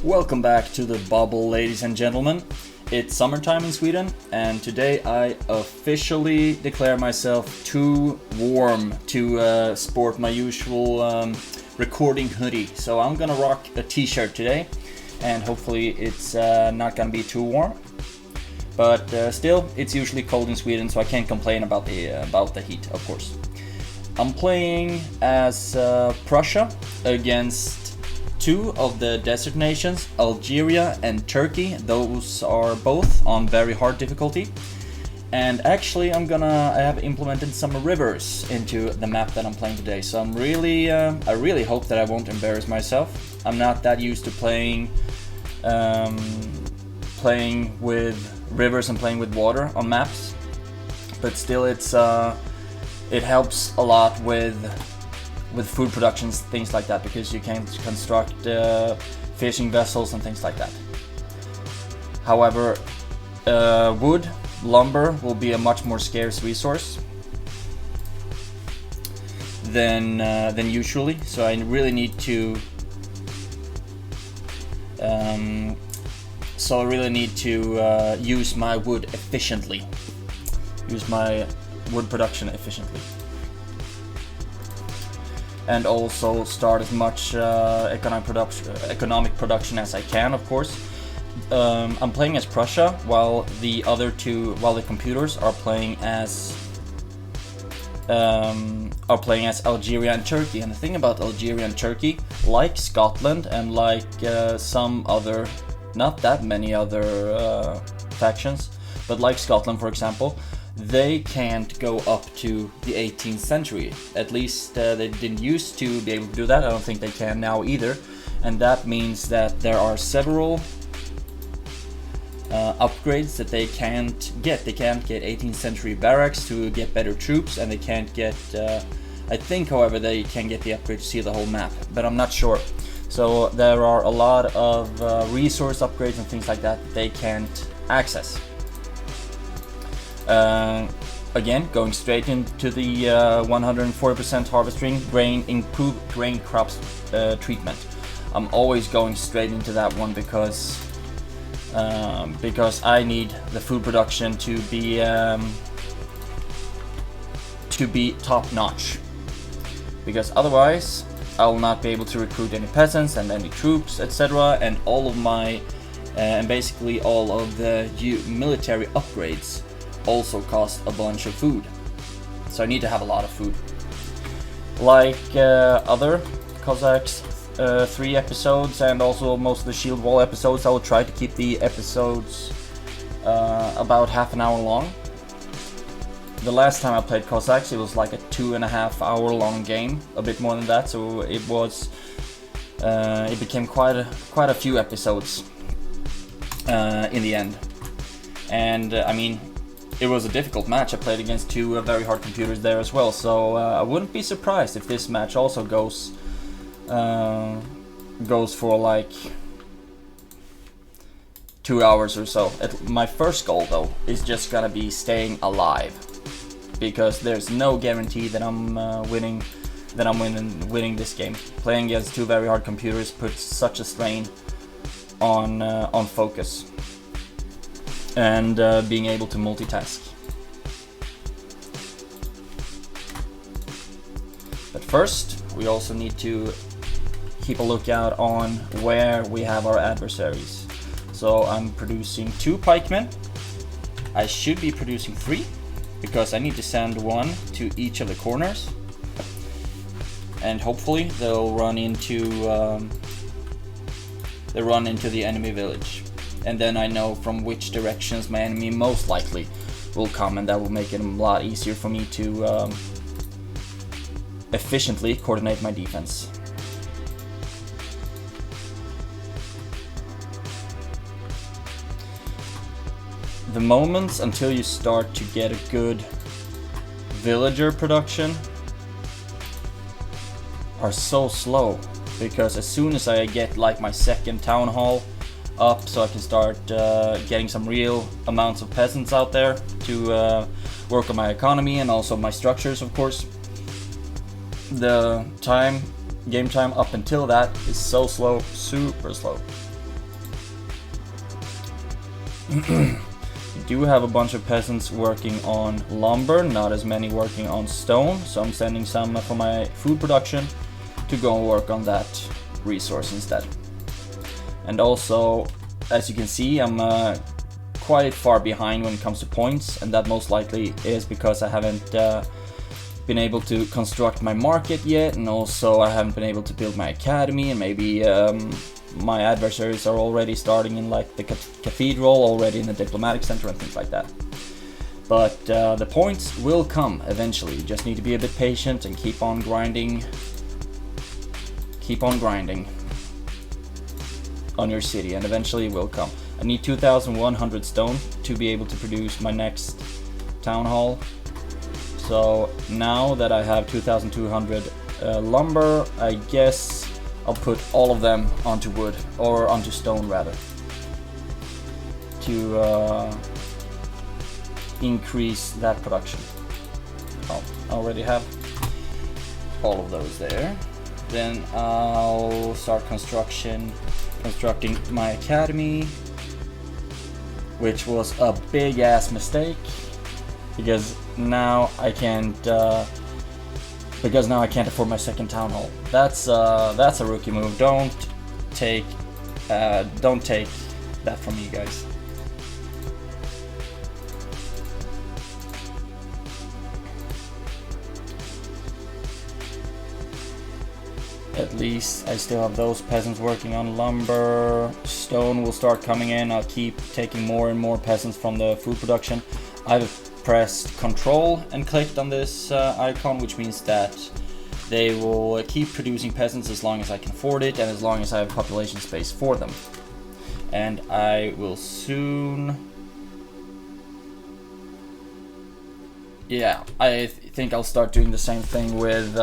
Welcome back to the bubble, ladies and gentlemen. It's summertime in Sweden, and today I officially declare myself too warm to sport my usual recording hoodie. So I'm gonna rock a t-shirt today, and hopefully it's not gonna be too warm. But still, it's usually cold in Sweden, so I can't complain about the heat, of course. I'm playing as Prussia against two of the desert nations, Algeria and Turkey. Those are both on very hard difficulty. And actually I have implemented some rivers into the map that I'm playing today. So I really hope that I won't embarrass myself. I'm not that used to playing with rivers and playing with water on maps. But still it helps a lot with food productions, things like that, because you can construct fishing vessels and things like that. However, wood, lumber will be a much more scarce resource than usually. So I really need to use my wood efficiently. Use my wood production efficiently. And also start as much economic production as I can, of course. I'm playing as Prussia, while the computers are playing as Algeria and Turkey. And the thing about Algeria and Turkey, like Scotland and like not that many other factions, but like Scotland, for example, they can't go up to the 18th century. At least they didn't used to be able to do that. I don't think they can now either. And that means that there are several upgrades that they can't get. They can't get 18th century barracks to get better troops, and they can't get... I think, however, they can get the upgrade to see the whole map, but I'm not sure. So there are a lot of resource upgrades and things like that they can't access. Again, going straight into the 140% harvesting improved grain crops treatment. I'm always going straight into that one because I need the food production to be top notch. Because otherwise, I will not be able to recruit any peasants and any troops, etc. And all of my and basically all of the military upgrades also cost a bunch of food, so I need to have a lot of food. Like other Cossacks 3 episodes and also most of the Shield Wall episodes, I will try to keep the episodes about half an hour long. The last time I played Cossacks, it was like a 2.5 hour long game, a bit more than that, so it became quite a few episodes in the end. And I mean, it was a difficult match. I played against two very hard computers there as well, so I wouldn't be surprised if this match also goes for like 2 hours or so. My first goal, though, is just gonna be staying alive, because there's no guarantee that I'm winning this game. Playing against two very hard computers puts such a strain on focus and being able to multitask. But first, we also need to keep a lookout on where we have our adversaries. So I'm producing 2 pikemen. I should be producing 3, because I need to send 1 to each of the corners. And hopefully they'll run into the enemy village. And then I know from which directions my enemy most likely will come, and that will make it a lot easier for me to efficiently coordinate my defense. The moments until you start to get a good villager production are so slow, because as soon as I get like my second town hall up, so I can start getting some real amounts of peasants out there to work on my economy and also my structures, of course. The game time up until that is so slow, super slow. We do have a bunch of peasants working on lumber, not as many working on stone, so I'm sending some for my food production to go and work on that resource instead. And also, as you can see, I'm quite far behind when it comes to points, and that most likely is because I haven't been able to construct my market yet, and also I haven't been able to build my academy, and maybe my adversaries are already starting in like the cathedral, already in the diplomatic center and things like that. But the points will come eventually. You just need to be a bit patient and keep on grinding. Keep on grinding on your city, and eventually it will come. I need 2,100 stone to be able to produce my next town hall. So now that I have 2,200 lumber, I guess I'll put all of them onto wood, or onto stone rather, to increase that production. Oh, I already have all of those there. Then I'll start constructing my academy, which was a big ass mistake, because now I can't afford my second town hall. That's a rookie move. Don't take that from me, guys. At least I still have those peasants working on lumber. Stone will start coming in. I'll keep taking more and more peasants from the food production. I've pressed Control and clicked on this icon, which means that they will keep producing peasants as long as I can afford it, and as long as I have population space for them. And I will soon... Yeah, I think I'll start doing the same thing with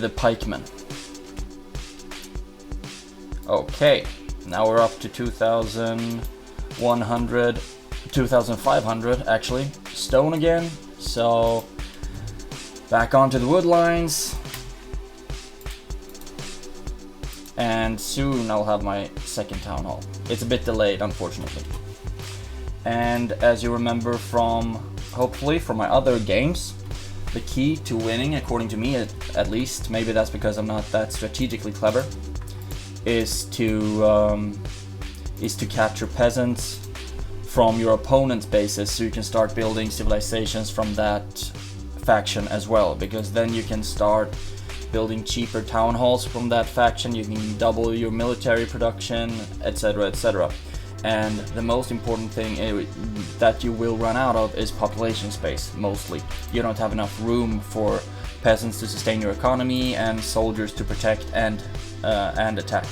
the pikemen. Okay, now we're up to 2,500 actually, stone again. So back onto the wood lines, and soon I'll have my second town hall. It's a bit delayed, unfortunately. And as you remember from, hopefully, from my other games, the key to winning, according to me at least, maybe that's because I'm not that strategically clever, is to capture peasants from your opponent's bases, so you can start building civilizations from that faction as well, because then you can start building cheaper town halls from that faction. You can double your military production, etc., etc. And the most important thing that you will run out of is population space, mostly. You don't have enough room for peasants to sustain your economy and soldiers to protect and attack.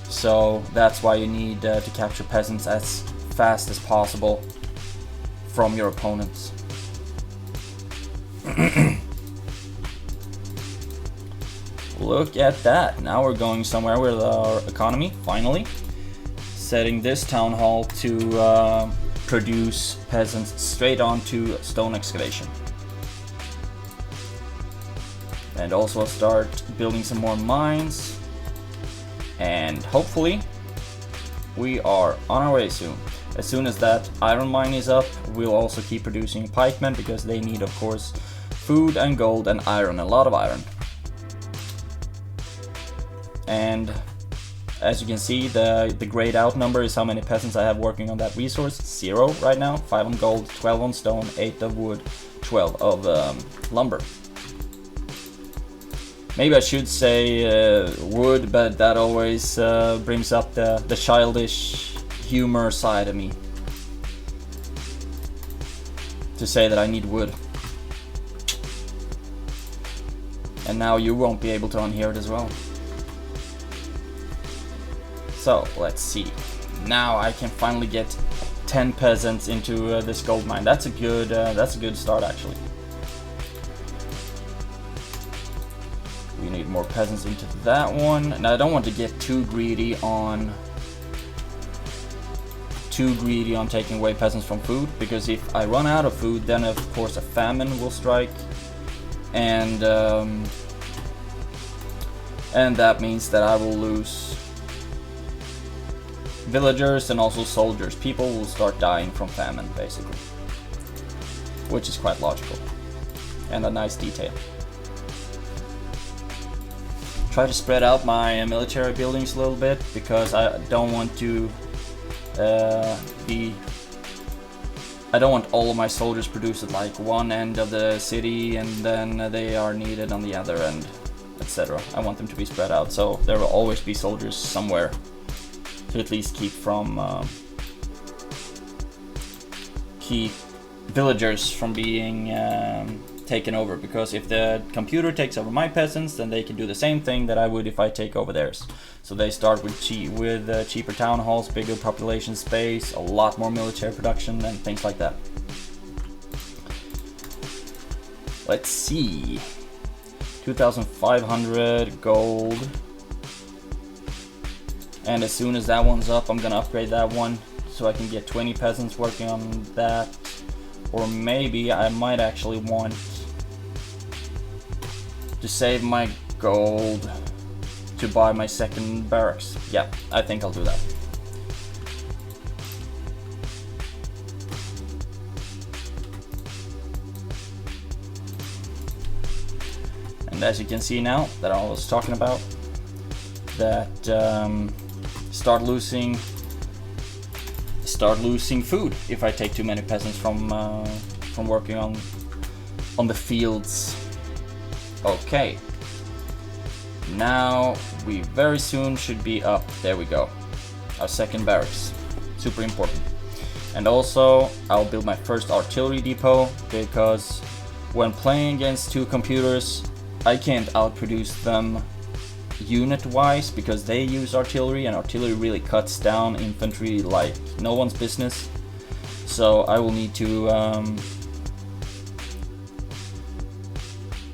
So that's why you need to capture peasants as fast as possible from your opponents. Look at that, now we're going somewhere with our economy, finally. Setting this town hall to produce peasants straight onto stone excavation. And also start building some more mines. And hopefully we are on our way soon. As soon as that iron mine is up, we'll also keep producing pikemen, because they need, of course, food and gold and iron, a lot of iron. And as you can see, the grayed out number is how many peasants I have working on that resource. 0 right now, 5 on gold, 12 on stone, 8 of wood, 12 of lumber. Maybe I should say wood, but that always brings up the childish humor side of me, to say that I need wood. And now you won't be able to unhear it as well. So let's see. Now I can finally get 10 peasants into this gold mine. That's a good start, actually. We need more peasants into that one. Now I don't want to get too greedy on taking away peasants from food, because if I run out of food, then of course a famine will strike, and that means that I will lose villagers and also soldiers. People will start dying from famine, basically. Which is quite logical. And a nice detail. Try to spread out my military buildings a little bit, because I don't want to I don't want all of my soldiers produced at like one end of the city and then they are needed on the other end, etc. I want them to be spread out, so there will always be soldiers somewhere to at least keep villagers from being taken over, because if the computer takes over my peasants, then they can do the same thing that I would if I take over theirs. So they start with cheaper town halls, bigger population space, a lot more military production and things like that. Let's see, 2,500 gold, and as soon as that one's up, I'm gonna upgrade that one so I can get 20 peasants working on that. Or maybe I might actually want to save my gold to buy my second barracks. Yeah, I think I'll do that. And as you can see now that I was talking about, that start losing food if I take too many peasants from working on the fields. Okay, now we very soon should be up. There we go, our second barracks, super important. And also I'll build my first artillery depot, because when playing against two computers I can't outproduce them unit wise, because they use artillery and artillery really cuts down infantry like no one's business. So I will need to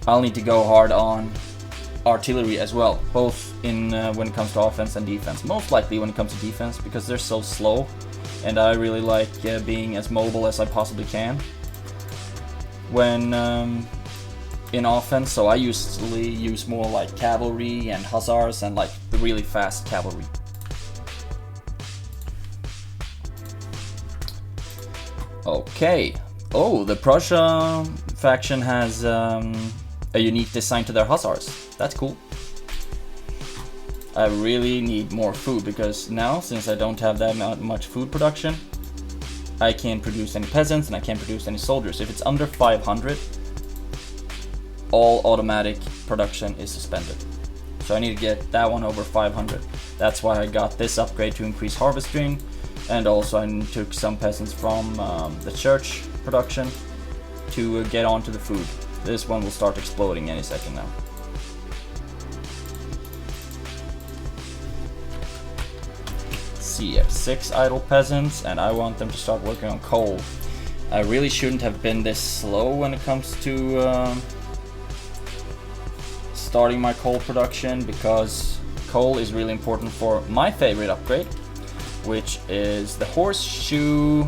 I'll need to go hard on artillery as well, both in when it comes to offense and defense. Most likely when it comes to defense, because they're so slow and I really like being as mobile as I possibly can when in offense. So I usually use more like cavalry and hussars and like the really fast cavalry. Okay. Oh, the Prussia faction has a unique design to their hussars. That's cool. I really need more food, because now, since I don't have that much food production, I can't produce any peasants and I can't produce any soldiers. If it's under 500, all automatic production is suspended. So I need to get that one over 500. That's why I got this upgrade to increase harvesting, and also I took some peasants from the church production to get onto the food. This one will start exploding any second now. Let's see, I have 6 idle peasants and I want them to start working on coal. I really shouldn't have been this slow when it comes to starting my coal production, because coal is really important for my favorite upgrade, which is the horseshoe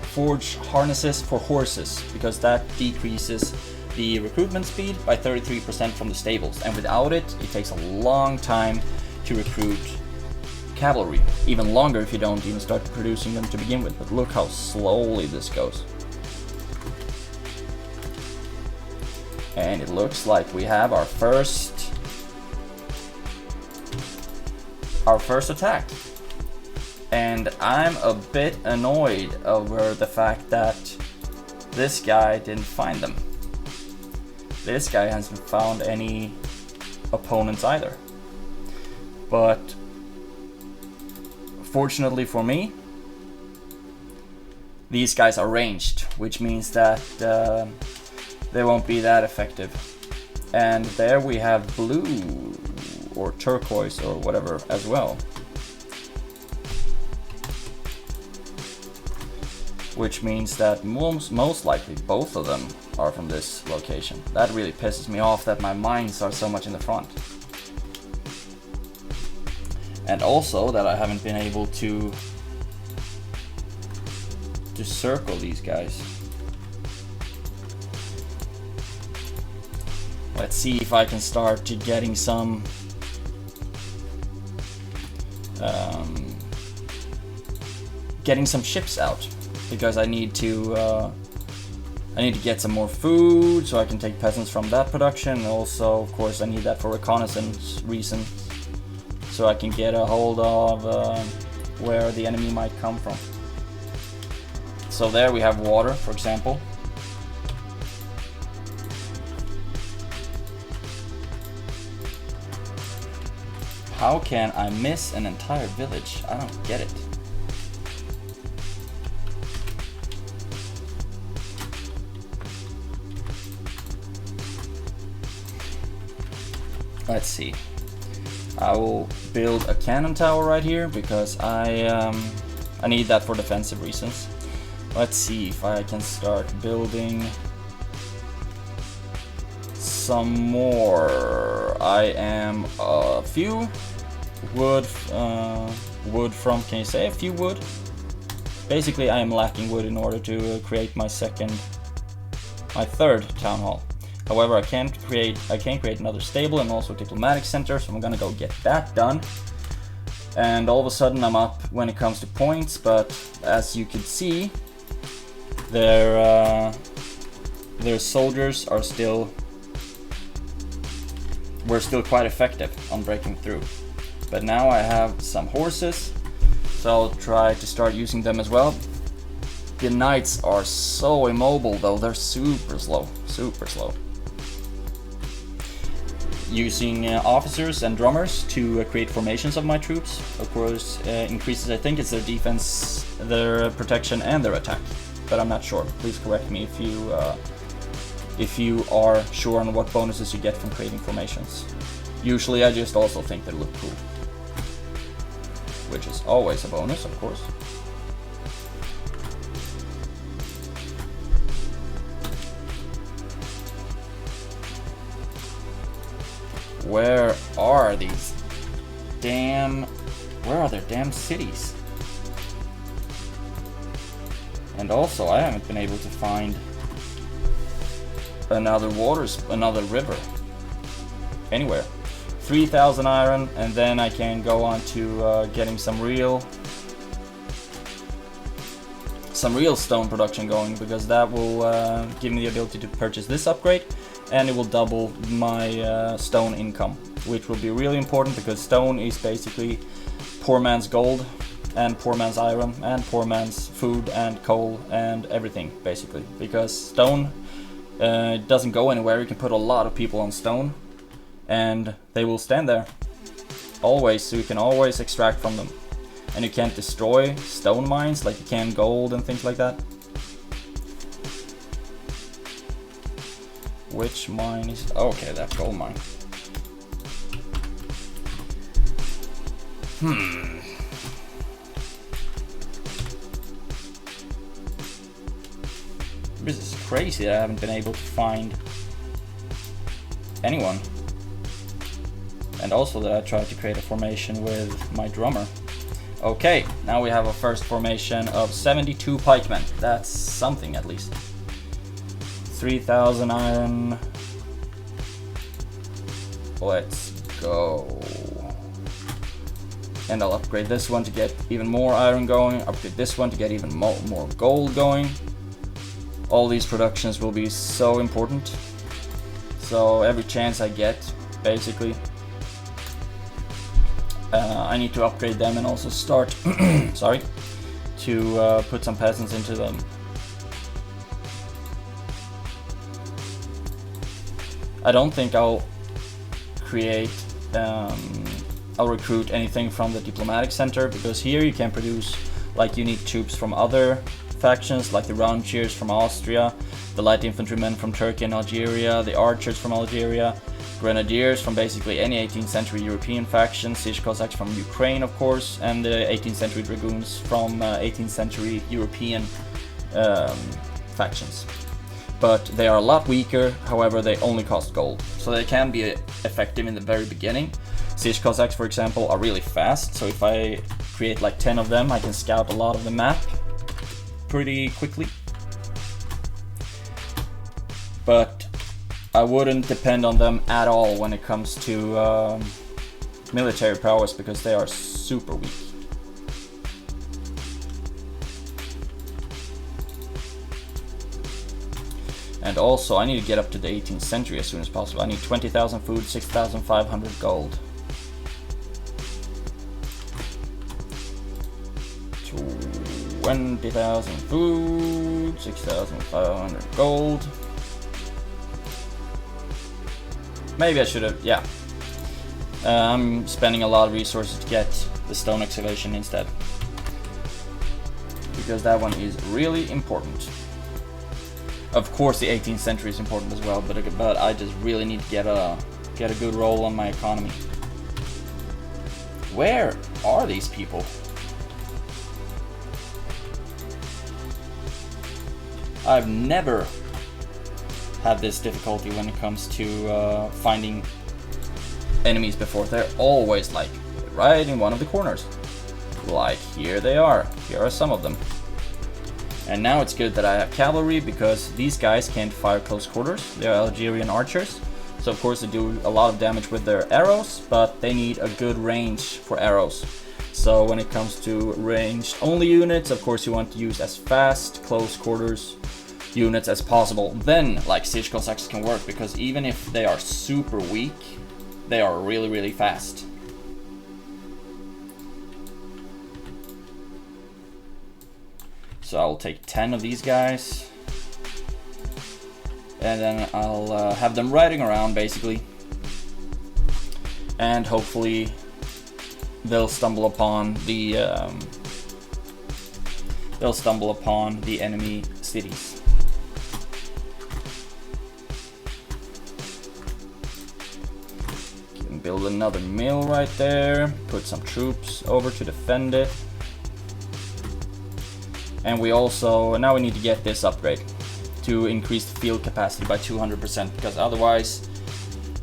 forge harnesses for horses, because that decreases the recruitment speed by 33% from the stables, and without it, it takes a long time to recruit cavalry, even longer if you don't even start producing them to begin with. But look how slowly this goes. And it looks like we have our first attack. And I'm a bit annoyed over the fact that this guy didn't find them. This guy hasn't found any opponents either. But fortunately for me, these guys are ranged, which means that they won't be that effective. And there we have blue or turquoise or whatever as well, which means that most likely both of them are from this location. That really pisses me off that my mines are so much in the front. And also that I haven't been able to circle these guys. Let's see if I can start getting some getting some ships out, because I need to get some more food so I can take peasants from that production. And also, of course, I need that for reconnaissance reasons, so I can get a hold of where the enemy might come from. So there we have water, for example. How can I miss an entire village? I don't get it. Let's see. I will build a cannon tower right here because I need that for defensive reasons. Let's see if I can start building some more. I am a few wood from, can you say a few wood? Basically I am lacking wood in order to create my third town hall. However, I can create another stable and also a diplomatic center, so I'm gonna go get that done. And all of a sudden I'm up when it comes to points, but as you can see, their soldiers are were still quite effective on breaking through. But now I have some horses, so I'll try to start using them as well. The knights are so immobile though, they're super slow. Using officers and drummers to create formations of my troops, of course, increases, I think it's their defense, their protection and their attack, but I'm not sure. Please correct me if you are sure on what bonuses you get from creating formations. Usually I just also think they look cool, which is always a bonus, of course. Where are their damn cities? And also, I haven't been able to find another river anywhere. 3,000 iron, and then I can go on to getting some real stone production going, because that will give me the ability to purchase this upgrade, and it will double my stone income, which will be really important because stone is basically poor man's gold and poor man's iron and poor man's food and coal and everything, basically, because stone doesn't go anywhere. You can put a lot of people on stone and they will stand there always, so you can always extract from them, and you can't destroy stone mines like you can gold and things like that. Which mine is... okay, that gold mine. This is crazy that I haven't been able to find anyone. And also that I tried to create a formation with my drummer. Okay, now we have a first formation of 72 pikemen. That's something at least. 3,000 iron. Let's go. And I'll upgrade this one to get even more iron going. Upgrade this one to get even more gold going. All these productions will be so important. So every chance I get, basically, I need to upgrade them and also start to put some peasants into them. I don't think I'll recruit anything from the diplomatic center, because here you can produce like unique troops from other factions, like the roundcheers from Austria, the light infantrymen from Turkey and Algeria, the archers from Algeria, grenadiers from basically any 18th century European faction, siege Cossacks from Ukraine, of course, and the 18th century dragoons from 18th century European factions. But they are a lot weaker, however they only cost gold, so they can be effective in the very beginning. Siege Cossacks, for example, are really fast, so if I create like 10 of them, I can scout a lot of the map pretty quickly. But I wouldn't depend on them at all when it comes to military prowess, because they are super weak. And also, I need to get up to the 18th century as soon as possible. I need 20,000 food, 6,500 gold. 20,000 food, 6,500 gold. Maybe I should have, yeah. I'm spending a lot of resources to get the stone excavation instead, because that one is really important. Of course, the 18th century is important as well, but I just really need to get a good roll on my economy. Where are these people? I've never had this difficulty when it comes to finding enemies before. They're always like right in one of the corners. Like here they are. Here are some of them. And now it's good that I have cavalry, because these guys can't fire close quarters. They're Algerian archers. So of course they do a lot of damage with their arrows, but they need a good range for arrows. So when it comes to ranged only units, of course you want to use as fast close quarters units as possible. Then like siege Cossacks can work, because even if they are super weak, they are really, really fast. So I'll take 10 of these guys, and then I'll have them riding around basically, and hopefully they'll stumble upon the enemy cities. Can build another mill right there, put some troops over to defend it. And we also, now we need to get this upgrade to increase the field capacity by 200%, because otherwise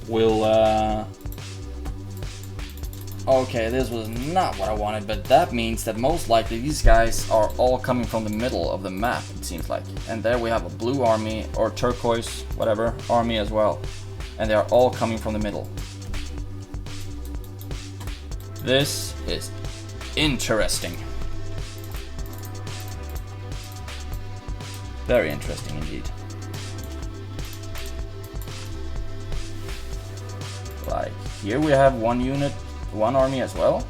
we'll, okay, this was not what I wanted, but that means that most likely these guys are all coming from the middle of the map, it seems like. And there we have a blue army, or turquoise, whatever, army as well. And they are all coming from the middle. This is interesting. Very interesting indeed. Like here we have one unit, one army as well.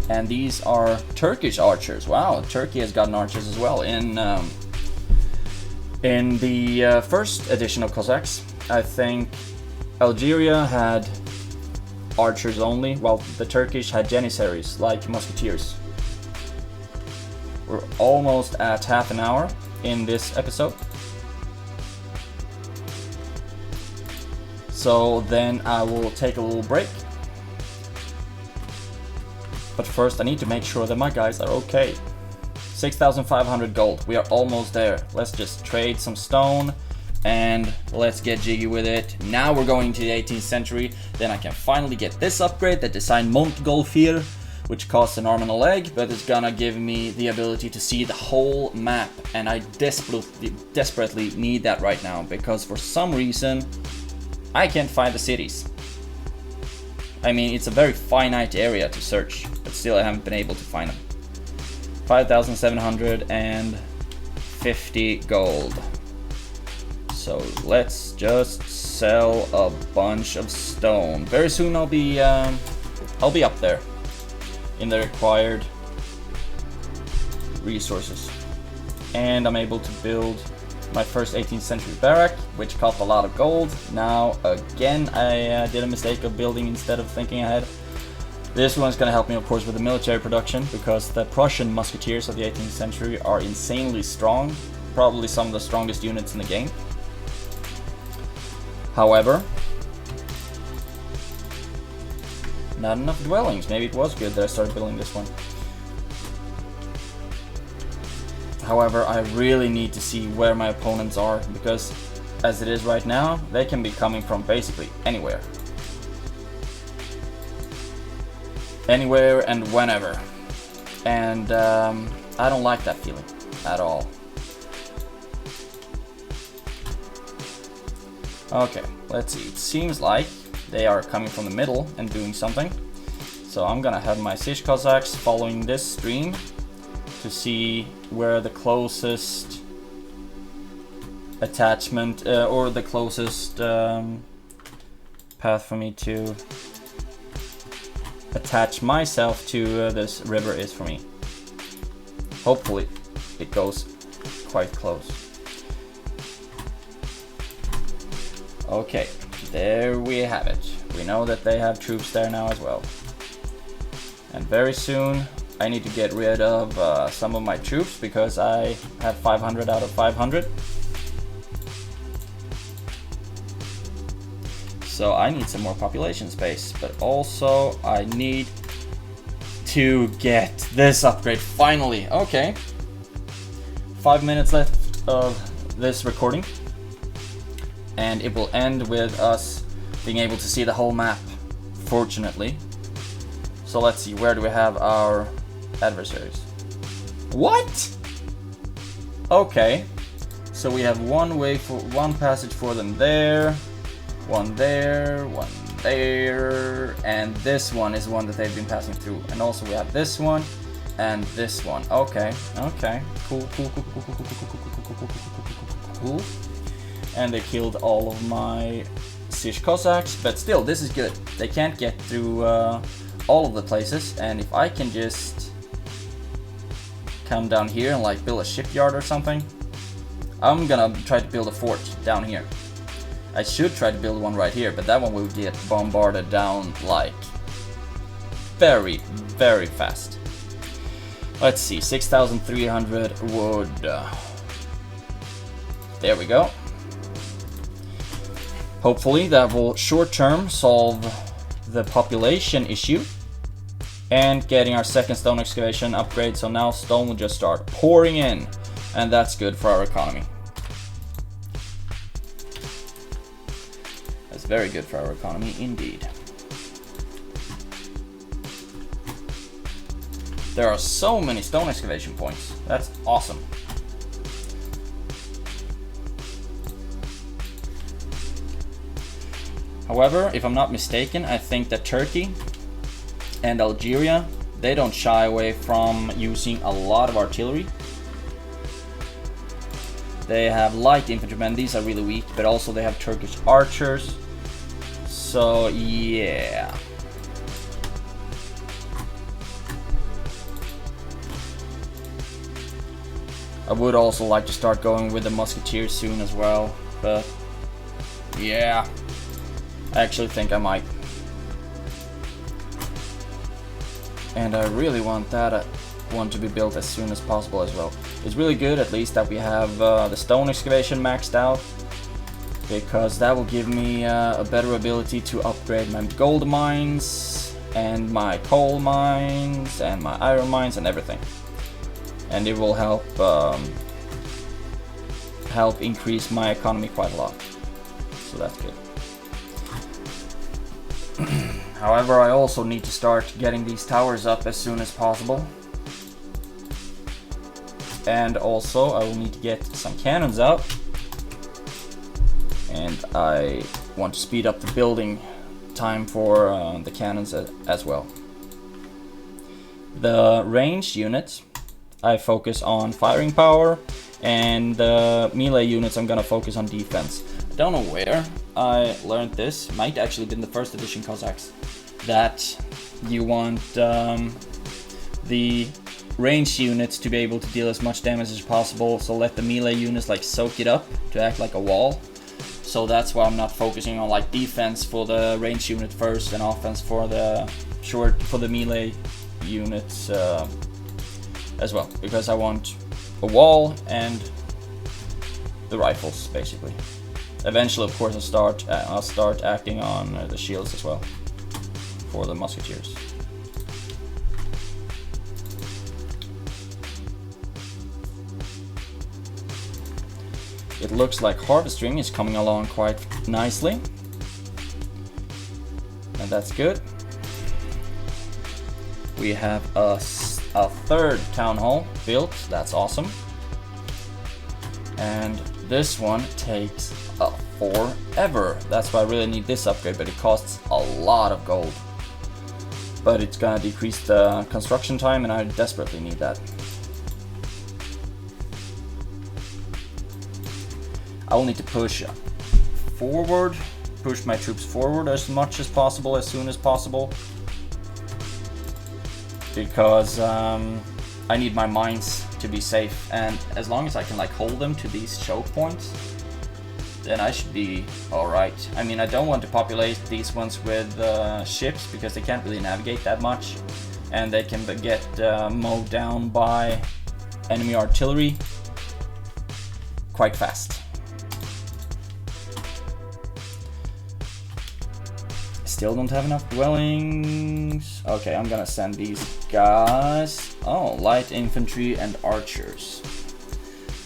And these are Turkish archers. Wow, Turkey has gotten archers as well. In the first edition of Cossacks, I think Algeria had archers only, while the Turkish had janissaries, like musketeers. We're almost at half an hour in this episode. So then I will take a little break. But first I need to make sure that my guys are okay. 6,500 gold. We are almost there. Let's just trade some stone and let's get jiggy with it. Now we're going to the 18th century. Then I can finally get this upgrade, the Design Montgolfier, which costs an arm and a leg, but it's gonna give me the ability to see the whole map, and I desperately need that right now, because for some reason I can't find the cities. I mean, it's a very finite area to search, but still I haven't been able to find them. 5,750 gold. So let's just sell a bunch of stone. Very soon I'll be up there in the required resources. And I'm able to build my first 18th century barrack, which cost a lot of gold. Now again, I did a mistake of building instead of thinking ahead. This one's gonna help me, of course, with the military production, because the Prussian musketeers of the 18th century are insanely strong, probably some of the strongest units in the game. However, not enough dwellings. Maybe it was good that I started building this one. However, I really need to see where my opponents are, because as it is right now, they can be coming from basically anywhere. Anywhere and whenever. And I don't like that feeling at all. Okay, let's see. It seems like they are coming from the middle and doing something. So I'm gonna have my siege Cossacks following this stream to see where the closest attachment or the closest path for me to attach myself to this river is for me. Hopefully it goes quite close. Okay, there we have it. We know that they have troops there now as well. And very soon I need to get rid of some of my troops because I have 500 out of 500. So I need some more population space, but also I need to get this upgrade finally. Okay. 5 minutes left of this recording. And it will end with us being able to see the whole map, fortunately. So let's see, where do we have our adversaries? What? Okay. So we have one passage for them there, one there, one there, and this one is one that they've been passing through. And also we have this one and this one. Okay, okay. Cool. And they killed all of my siege Cossacks, but still, this is good. They can't get through all of the places, and if I can just come down here and like build a shipyard or something, I'm gonna try to build a fort down here. I should try to build one right here, but that one will get bombarded down like very, very fast. Let's see, 6,300 wood. There we go. Hopefully that will short-term solve the population issue and getting our second stone excavation upgrade, so now stone will just start pouring in, and that's good for our economy. That's very good for our economy indeed. There are so many stone excavation points. That's awesome. However, if I'm not mistaken, I think that Turkey and Algeria, they don't shy away from using a lot of artillery. They have light infantrymen, these are really weak, but also they have Turkish archers. So yeah. I would also like to start going with the musketeers soon as well, but yeah. I actually think I might. And I really want that one to be built as soon as possible as well. It's really good at least that we have the stone excavation maxed out, because that will give me a better ability to upgrade my gold mines and my coal mines and my iron mines and everything. And it will help increase my economy quite a lot. So that's good. However, I also need to start getting these towers up as soon as possible. And also, I will need to get some cannons out. And I want to speed up the building time for the cannons as well. The ranged units, I focus on firing power, and the melee units I'm gonna focus on defense. I don't know where I learned this, might actually been the first edition Cossacks, that you want the ranged units to be able to deal as much damage as possible, so let the melee units like soak it up to act like a wall. So that's why I'm not focusing on like defense for the ranged unit first and offense for the melee units as well, because I want a wall and the rifles basically. Eventually, of course, I'll start acting on the shields as well for the musketeers. It looks like harvesting is coming along quite nicely, and that's good. We have a third town hall built, that's awesome. And this one takes forever. That's why I really need this upgrade, but it costs a lot of gold. But it's gonna decrease the construction time, and I desperately need that. I will need to push my troops forward as much as possible, as soon as possible, because I need my mines to be safe, and as long as I can like hold them to these choke points, then I should be alright. I mean, I don't want to populate these ones with ships, because they can't really navigate that much, and they can get mowed down by enemy artillery quite fast. Still don't have enough dwellings. Okay, I'm gonna send these guys. Oh, light infantry and archers.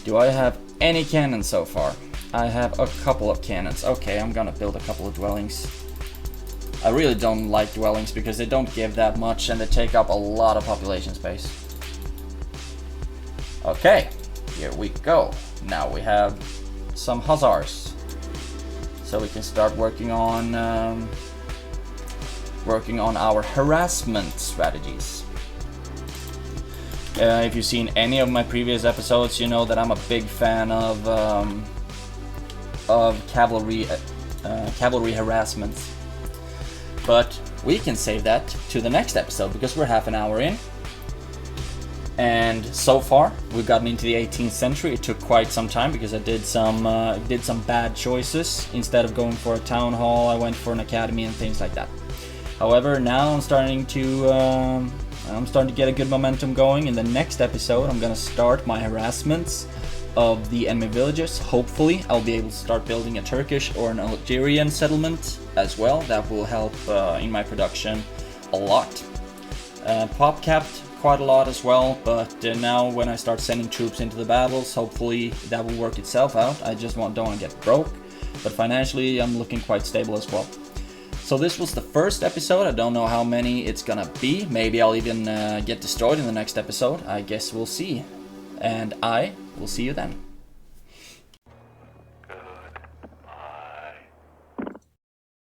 Do I have any cannons so far? I have a couple of cannons. Okay, I'm gonna build a couple of dwellings. I really don't like dwellings because they don't give that much and they take up a lot of population space. Okay, here we go. Now we have some hussars, so we can start working on our harassment strategies. If you've seen any of my previous episodes, you know that I'm a big fan of cavalry harassments. But we can save that to the next episode because we're half an hour in. And so far, we've gotten into the 18th century. It took quite some time because I did some bad choices. Instead of going for a town hall, I went for an academy and things like that. However, now I'm starting to get a good momentum going. In the next episode, I'm gonna start my harassments of the enemy villages. Hopefully, I'll be able to start building a Turkish or an Algerian settlement as well. That will help in my production a lot. Pop capped quite a lot as well, but now when I start sending troops into the battles, hopefully that will work itself out. I just don't want to get broke, but financially I'm looking quite stable as well. So this was the first episode. I don't know how many it's gonna be. Maybe I'll even get destroyed in the next episode. I guess we'll see. And I will see you then.